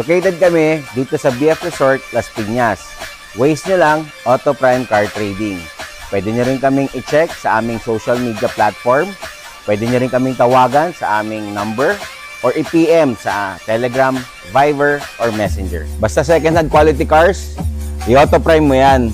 Located kami dito sa BF Resort, Las Piñas. Waze nyo lang, Auto Prime Car Trading. Pwede nyo rin kaming i-check sa aming social media platform. Pwede nyo rin kaming tawagan sa aming number or i-PM sa Telegram, Viber, or Messenger. Basta second-hand quality cars, i-Auto Prime mo yan.